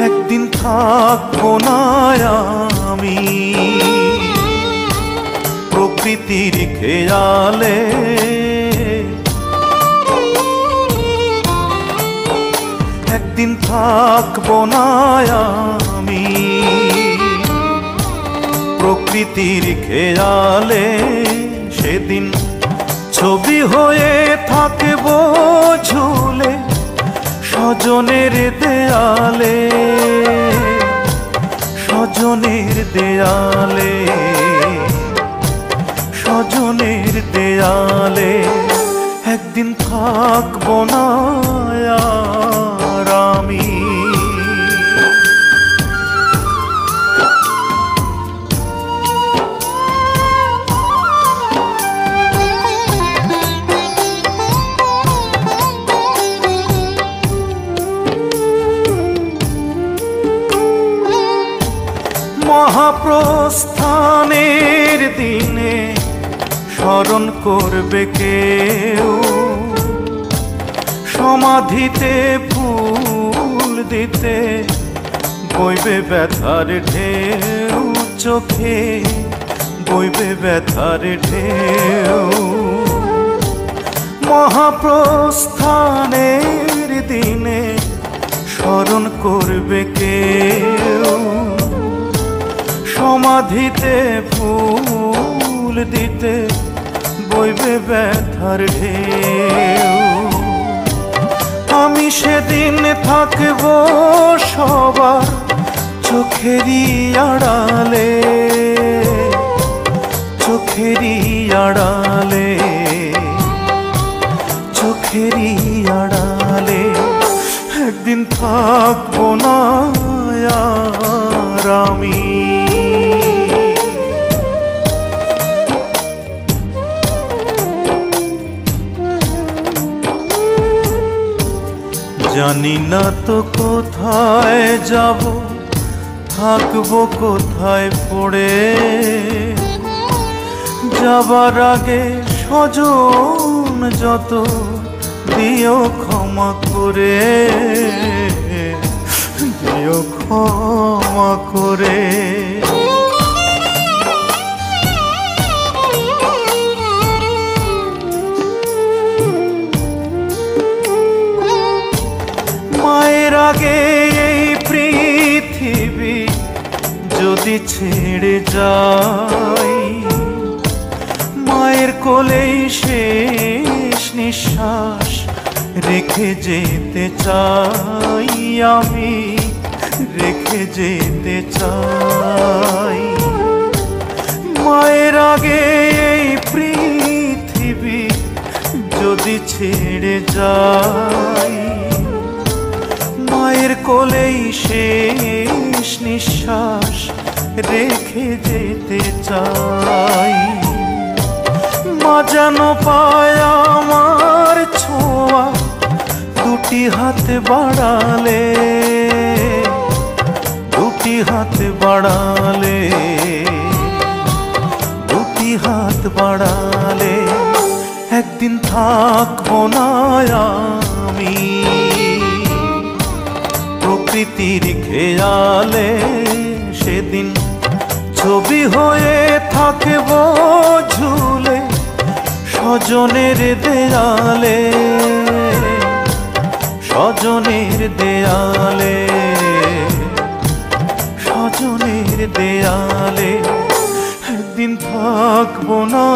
একদিন থাকবো না আমি প্রকৃতির খেয়ালে, একদিন থাকবো না আমি প্রকৃতির খেয়ালে। সেদিন ছবি হয়ে থাকবো ঝুলে স্বজনের দেয়ালে, স্বজনের দেয়ালে, স্বজনের দেয়ালে। একদিন থাকবো না আর আমি। মহাপ্রস্থানের দিনে স্মরণ করবে কেউ, সমাধিতে ফুল দিতে বইবে ব্যথার ঢেউ, চোখে বইবে ব্যথার ঢেউ। মহাপ্রস্থানের দিনে স্মরণ করবে কেউ, সমাধিতে ফুল দিতে বইবে ব্যথার ঢেউ। আমি সেদিন থাকবো সবার চোখেরই আড়ালে, চোখেরই আড়ালে, চোখেরই আড়ালে। একদিন থাকবো না আর আমি। জানি না তো কোথায় যাব, থাকবো কোথায় পড়ে। যাবার আগে স্বজন যত দিও ক্ষমা করে, দিও ক্ষমা করে। মায়ের আগে এই পৃথিবী যদি ছেড়ে যাই, মায়ের কোলেই শেষ নিঃশ্বাস রেখে যেতে চাই আমি, রেখে যেতে চাই। মায়ের আগে এই পৃথিবী যদি ছেড়ে যাই, মায়ের কোলেই শেষ নিঃশ্বাস রেখে যেতে চাই। মা যেন পায় আমার ছোঁয়া দুটি হাত বাড়ালে, দুটি হাত বাড়ালে, দুটি হাত বাড়ালে। একদিন থাকবো না আমি প্রকৃতির খেয়ালে, সেদিন ছবি হয়ে থাকবো ঝুলে স্বজনের দেয়ালে, স্বজনের দেয়ালে, স্বজনের দেয়ালে। একদিন থাকবো না।